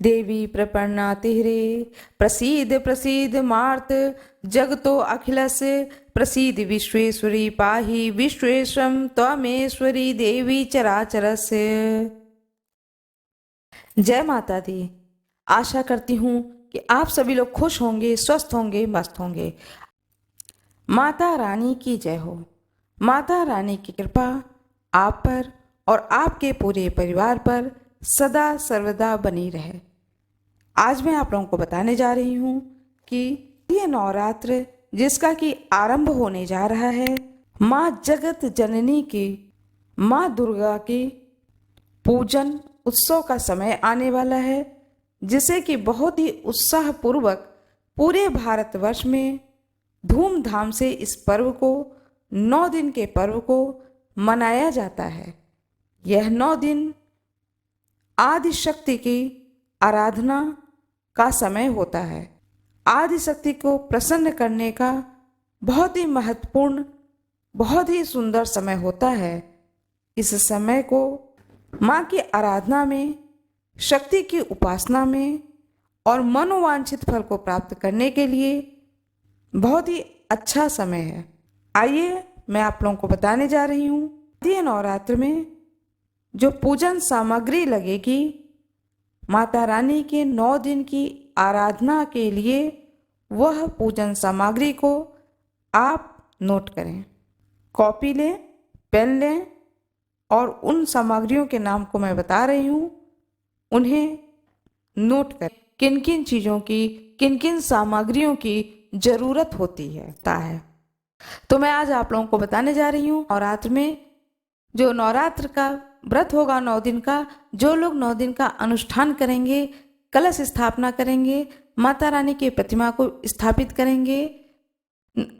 देवी प्रपन्ना तिहरे प्रसीद प्रसीद मार्त जगतो अखिलस्य प्रसीद विश्वेश्वरी पाहि विश्वेशम त्वमेश्वरी देवी चराचरस्य। जय माता दी। आशा करती हूँ कि आप सभी लोग खुश होंगे, स्वस्थ होंगे, मस्त होंगे। माता रानी की जय हो। माता रानी की कृपा आप पर और आपके पूरे परिवार पर सदा सर्वदा बनी रहे। आज मैं आप लोगों को बताने जा रही हूँ कि ये नवरात्र जिसका कि आरंभ होने जा रहा है, माँ जगत जननी की माँ दुर्गा की पूजन उत्सव का समय आने वाला है, जिसे कि बहुत ही उत्साह पूर्वक पूरे भारतवर्ष में धूमधाम से इस पर्व को 9 दिन के पर्व को मनाया जाता है। यह 9 दिन आदि शक्ति की आराधना का समय होता है। आदि शक्ति को प्रसन्न करने का बहुत ही महत्वपूर्ण, बहुत ही सुंदर समय होता है। इस समय को माँ की आराधना में, शक्ति की उपासना में और मनोवांछित फल को प्राप्त करने के लिए बहुत ही अच्छा समय है। आइए मैं आप लोगों को बताने जा रही हूँ ये नवरात्र में जो पूजन सामग्री लगेगी माता रानी के 9 दिन की आराधना के लिए, वह पूजन सामग्री को आप नोट करें। कॉपी लें, पेन लें और उन सामग्रियों के नाम को मैं बता रही हूँ, उन्हें नोट करें। किन किन चीज़ों की, किन किन सामग्रियों की ज़रूरत होती है तो मैं आज आप लोगों को बताने जा रही हूँ। नवरात्र में जो नवरात्र का व्रत होगा 9 दिन का, जो लोग 9 दिन का अनुष्ठान करेंगे, कलश स्थापना करेंगे, माता रानी की प्रतिमा को स्थापित करेंगे,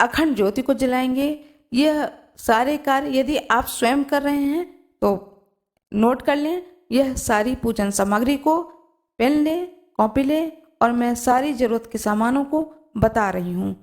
अखंड ज्योति को जलाएंगे, यह सारे कार्य यदि आप स्वयं कर रहे हैं तो नोट कर लें। यह सारी पूजन सामग्री को पेन लें, कॉपी लें और मैं सारी ज़रूरत के सामानों को बता रही हूँ।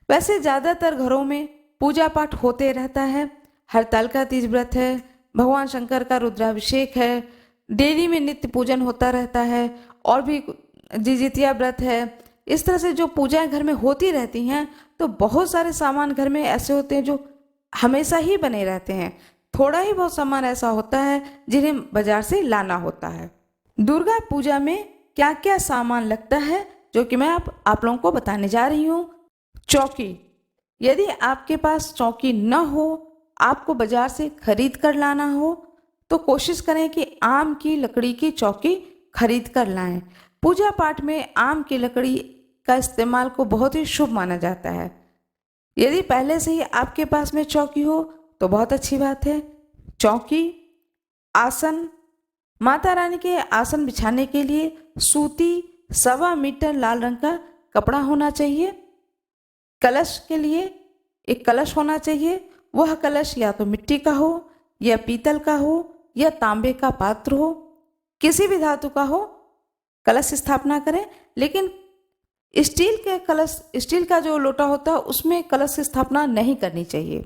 वैसे ज़्यादातर घरों में पूजा पाठ होते रहता है। हरतालिका तीज व्रत है, भगवान शंकर का रुद्राभिषेक है, डेली में नित्य पूजन होता रहता है और भी जिजितिया व्रत है। इस तरह से जो पूजाएं घर में होती रहती हैं, तो बहुत सारे सामान घर में ऐसे होते हैं जो हमेशा ही बने रहते हैं। थोड़ा ही बहुत सामान ऐसा होता है जिन्हें बाजार से लाना होता है। दुर्गा पूजा में क्या क्या सामान लगता है जो कि मैं आप लोगों को बताने जा रही हूँ। चौकी, यदि आपके पास चौकी न हो, आपको बाजार से खरीद कर लाना हो, तो कोशिश करें कि आम की लकड़ी की चौकी खरीद कर लाएं। पूजा पाठ में आम की लकड़ी का इस्तेमाल को बहुत ही शुभ माना जाता है। यदि पहले से ही आपके पास में चौकी हो तो बहुत अच्छी बात है। चौकी, आसन, माता रानी के आसन बिछाने के लिए सूती 1.25 मीटर लाल रंग का कपड़ा होना चाहिए। कलश के लिए एक कलश होना चाहिए। वह कलश या तो मिट्टी का हो या पीतल का हो या तांबे का पात्र हो, किसी भी धातु का हो, कलश स्थापना करें। लेकिन स्टील के कलश, स्टील का जो लोटा होता है उसमें कलश स्थापना नहीं करनी चाहिए।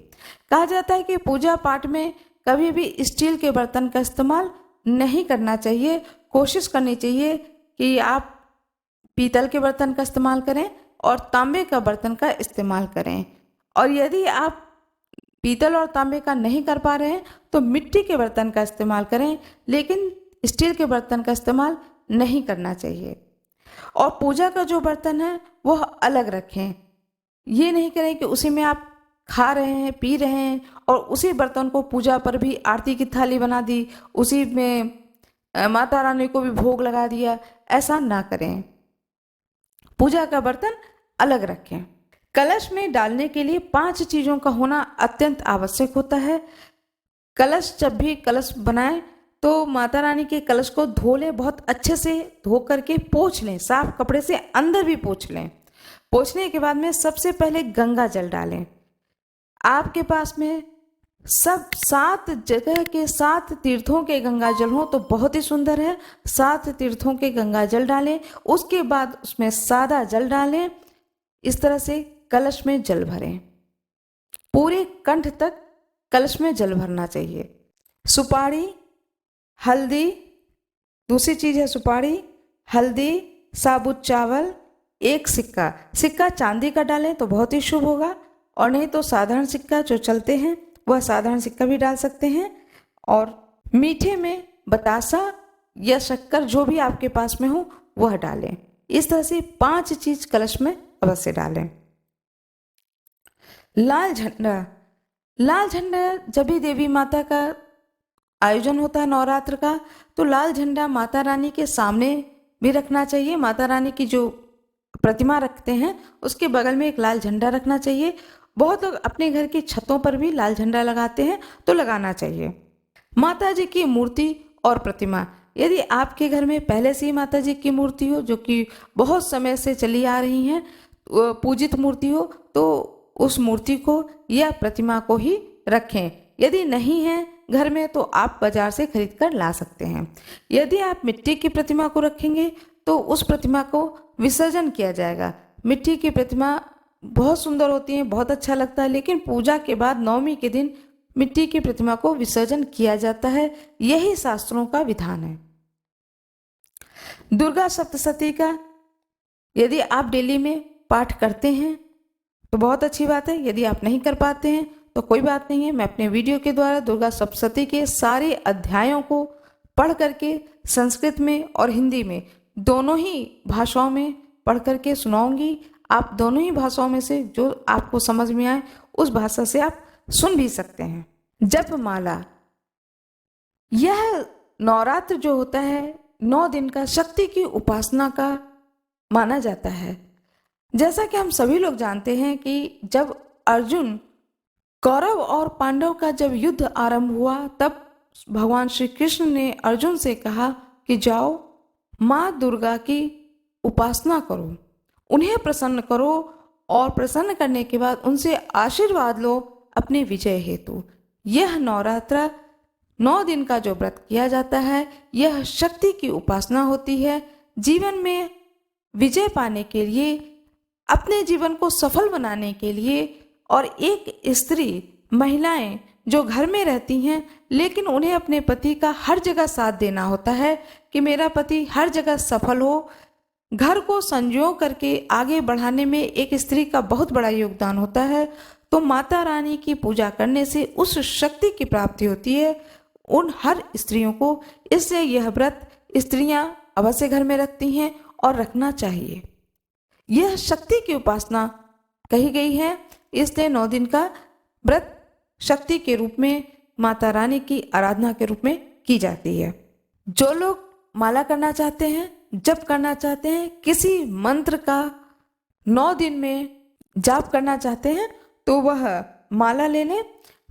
कहा जाता है कि पूजा पाठ में कभी भी स्टील के बर्तन का इस्तेमाल नहीं करना चाहिए। कोशिश करनी चाहिए कि आप पीतल के बर्तन का इस्तेमाल करें और तांबे का बर्तन का इस्तेमाल करें। और यदि आप पीतल और तांबे का नहीं कर पा रहे हैं तो मिट्टी के बर्तन का इस्तेमाल करें, लेकिन स्टील के बर्तन का इस्तेमाल नहीं करना चाहिए। और पूजा का जो बर्तन है वह अलग रखें। ये नहीं करें कि उसी में आप खा रहे हैं, पी रहे हैं और उसी बर्तन को पूजा पर भी आरती की थाली बना दी, उसी में माता रानी को भी भोग लगा दिया। ऐसा ना करें। पूजा का बर्तन अलग रखें। कलश में डालने के लिए 5 चीज़ों का होना अत्यंत आवश्यक होता है। कलश, जब भी कलश बनाएं तो माता रानी के कलश को धो लें, बहुत अच्छे से धो करके पोंछ लें, साफ कपड़े से अंदर भी पोंछ लें। पोंछने के बाद में सबसे पहले गंगा जल डालें। आपके पास में सब 7 जगह के 7 तीर्थों के गंगा जल हो तो बहुत ही सुंदर है। 7 तीर्थों के गंगा जल डालें, उसके बाद उसमें सादा जल डालें। इस तरह से कलश में जल भरें, पूरे कंठ तक कलश में जल भरना चाहिए। सुपारी, हल्दी, दूसरी चीज़ है सुपारी, हल्दी, साबुत चावल, एक सिक्का। सिक्का चांदी का डालें तो बहुत ही शुभ होगा, और नहीं तो साधारण सिक्का जो चलते हैं वह साधारण सिक्का भी डाल सकते हैं। और मीठे में बतासा या शक्कर जो भी आपके पास में हो वह डालें। इस तरह से 5 चीज कलश में अवश्य डालें। लाल झंडा। लाल झंडा जब भी देवी माता का आयोजन होता है नवरात्र का, तो लाल झंडा माता रानी के सामने भी रखना चाहिए। माता रानी की जो प्रतिमा रखते हैं उसके बगल में एक लाल झंडा रखना चाहिए। बहुत लोग अपने घर की छतों पर भी लाल झंडा लगाते हैं, तो लगाना चाहिए। माता जी की मूर्ति और प्रतिमा। यदि आपके घर में पहले से ही माता जी की मूर्ति हो जो कि बहुत समय से चली आ रही हैं, पूजित मूर्ति हो, तो उस मूर्ति को या प्रतिमा को ही रखें। यदि नहीं है घर में तो आप बाजार से खरीद कर ला सकते हैं। यदि आप मिट्टी की प्रतिमा को रखेंगे तो उस प्रतिमा को विसर्जन किया जाएगा। मिट्टी की प्रतिमा बहुत सुंदर होती है, बहुत अच्छा लगता है, लेकिन पूजा के बाद नवमी के दिन मिट्टी की प्रतिमा को विसर्जन किया जाता है। यही शास्त्रों का विधान है। दुर्गा सप्तशती का यदि आप डेली में पाठ करते हैं तो बहुत अच्छी बात है। यदि आप नहीं कर पाते हैं तो कोई बात नहीं है, मैं अपने वीडियो के द्वारा दुर्गा सप्तशती के सारे अध्यायों को पढ़ करके संस्कृत में और हिंदी में दोनों ही भाषाओं में पढ़ करके सुनाऊंगी। आप दोनों ही भाषाओं में से जो आपको समझ में आए उस भाषा से आप सुन भी सकते हैं। जप माला। यह नवरात्र जो होता है 9 दिन का शक्ति की उपासना का माना जाता है। जैसा कि हम सभी लोग जानते हैं कि जब अर्जुन, कौरव और पांडव का जब युद्ध आरंभ हुआ, तब भगवान श्री कृष्ण ने अर्जुन से कहा कि जाओ माँ दुर्गा की उपासना करो, उन्हें प्रसन्न करो, और प्रसन्न करने के बाद उनसे आशीर्वाद लो अपने विजय हेतु। यह नवरात्र 9 दिन का जो व्रत किया जाता है, यह शक्ति की उपासना होती है। जीवन में विजय पाने के लिए, अपने जीवन को सफल बनाने के लिए, और एक स्त्री, महिलाएं जो घर में रहती हैं लेकिन उन्हें अपने पति का हर जगह साथ देना होता है कि मेरा पति हर जगह सफल हो, घर को संजो करके आगे बढ़ाने में एक स्त्री का बहुत बड़ा योगदान होता है। तो माता रानी की पूजा करने से उस शक्ति की प्राप्ति होती है उन हर स्त्रियों को। इसलिए यह व्रत स्त्रियां अवश्य घर में रखती हैं और रखना चाहिए। यह शक्ति की उपासना कही गई है, इसलिए 9 दिन का व्रत शक्ति के रूप में, माता रानी की आराधना के रूप में की जाती है। जो लोग माला करना चाहते हैं, जप करना चाहते हैं, किसी मंत्र का 9 दिन में जाप करना चाहते हैं, तो वह माला ले लें।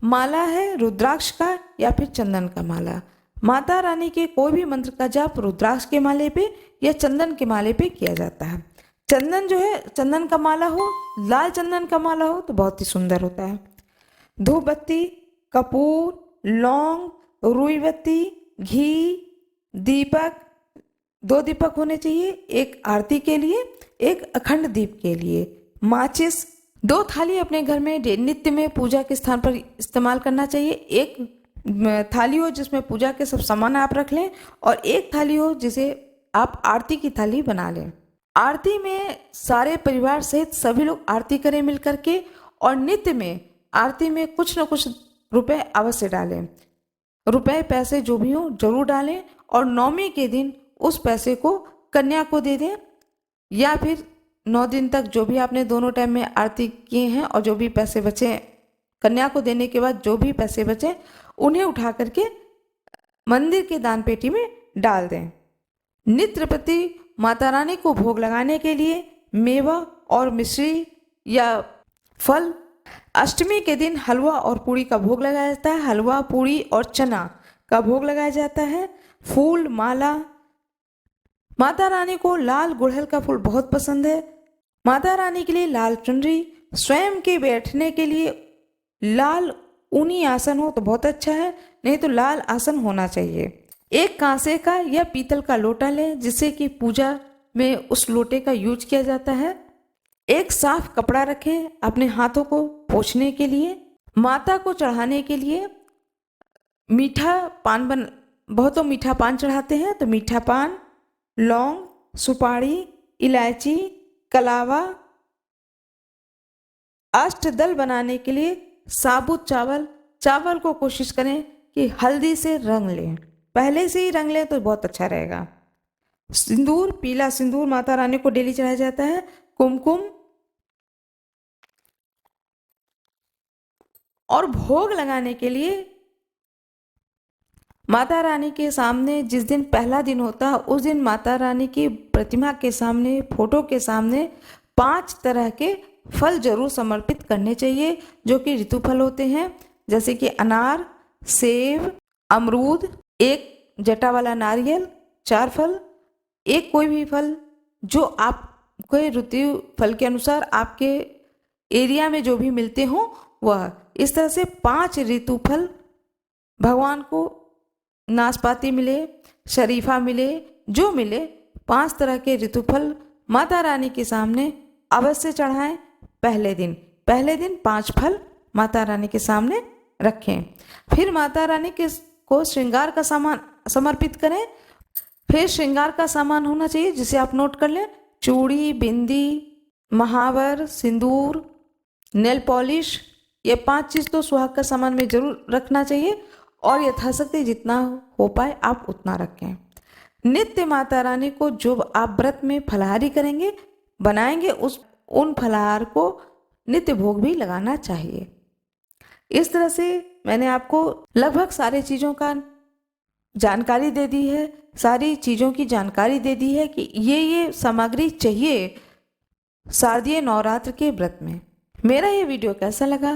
माला है रुद्राक्ष का या फिर चंदन का माला। माता रानी के कोई भी मंत्र का जाप रुद्राक्ष के माले पे या चंदन के माले पे किया जाता है। चंदन जो है, चंदन का माला हो, लाल चंदन का माला हो तो बहुत ही सुंदर होता है। धूप बत्ती, कपूर, लौंग, रुई बत्ती, घी, दीपक, 2 दीपक होने चाहिए, एक आरती के लिए, एक अखंड दीप के लिए, माचिस, 2 थाली अपने घर में नित्य में पूजा के स्थान पर इस्तेमाल करना चाहिए। एक थाली हो जिसमें पूजा के सब सामान आप रख लें, और एक थाली हो जिसे आप आरती की थाली बना लें। आरती में सारे परिवार सहित सभी लोग आरती करें मिल करके, और नित्य में आरती में कुछ न कुछ रुपए अवश्य डालें। रुपए पैसे जो भी हो जरूर डालें, और नवमी के दिन उस पैसे को कन्या को दे दें, या फिर 9 दिन तक जो भी आपने दोनों टाइम में आरती किए हैं और जो भी पैसे बचे, कन्या को देने के बाद जो भी पैसे बचे उन्हें उठा करके मंदिर के दान पेटी में डाल दें। नित्य प्रति माता रानी को भोग लगाने के लिए मेवा और मिश्री या फल। अष्टमी के दिन हलवा और पूड़ी का भोग लगाया जाता है। हलवा, पूड़ी और चना का भोग लगाया जाता है। फूल, माला। माता रानी को लाल गुड़हल का फूल बहुत पसंद है। माता रानी के लिए लाल चुनरी, स्वयं के बैठने के लिए लाल ऊनी आसन हो तो बहुत अच्छा है, नहीं तो लाल आसन होना चाहिए। एक कांसे का या पीतल का लोटा लें जिससे कि पूजा में उस लोटे का यूज किया जाता है। एक साफ कपड़ा रखें अपने हाथों को पोंछने के लिए। माता को चढ़ाने के लिए मीठा पान बहुतों मीठा पान चढ़ाते हैं, तो मीठा पान, लौंग, सुपारी, इलायची, कलावा। अष्टदल बनाने के लिए साबुत चावल को कोशिश करें कि हल्दी से रंग लें, पहले से ही रंग लें तो बहुत अच्छा रहेगा। सिंदूर, पीला सिंदूर माता रानी को डेली चढ़ाया जाता है। कुमकुम और भोग लगाने के लिए माता रानी के सामने जिस दिन पहला दिन होता है उस दिन माता रानी की प्रतिमा के सामने, फोटो के सामने 5 तरह के फल जरूर समर्पित करने चाहिए, जो कि ऋतु फल होते हैं, जैसे कि अनार, सेब, अमरूद, एक जटा वाला नारियल, 4 फल, एक कोई भी फल जो आपके ऋतु फल के अनुसार आपके एरिया में जो भी मिलते हो वह। इस तरह से 5 ऋतु फल भगवान को, नाशपाती मिले, शरीफा मिले, जो मिले 5 तरह के ऋतु फल माता रानी के सामने अवश्य चढ़ाएं। पहले दिन 5 फल माता रानी के सामने रखें। फिर माता रानी को श्रृंगार का सामान समर्पित करें। फिर श्रृंगार का सामान होना चाहिए जिसे आप नोट कर लें: चूड़ी, बिंदी, महावर, सिंदूर, नेल पॉलिश। ये 5 चीज़ तो सुहाग का सामान में जरूर रखना चाहिए और यथाशक्ति जितना हो पाए आप उतना रखें। नित्य माता रानी को जो आप व्रत में फलाहारी करेंगे, बनाएंगे, उन फलाहार को नित्य भोग भी लगाना चाहिए। इस तरह से मैंने आपको लगभग सारी चीज़ों का जानकारी दे दी है, सारी चीज़ों की जानकारी दे दी है कि ये सामग्री चाहिए शारदीय नवरात्र के व्रत में। मेरा ये वीडियो कैसा लगा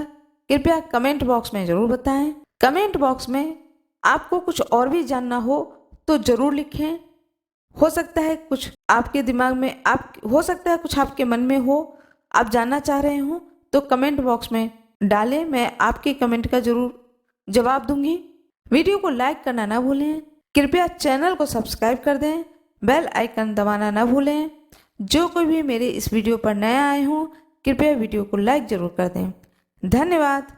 कृपया कमेंट बॉक्स में ज़रूर बताएं। कमेंट बॉक्स में आपको कुछ और भी जानना हो तो ज़रूर लिखें। हो सकता है कुछ आपके दिमाग में हो सकता है कुछ आपके मन में हो, आप जानना चाह रहे हो तो कमेंट बॉक्स में डालें, मैं आपके कमेंट का ज़रूर जवाब दूंगी। वीडियो को लाइक करना ना भूलें, कृपया चैनल को सब्सक्राइब कर दें, बेल आइकन दबाना ना भूलें। जो कोई भी मेरे इस वीडियो पर नया आए हों कृपया वीडियो को लाइक ज़रूर कर दें। धन्यवाद।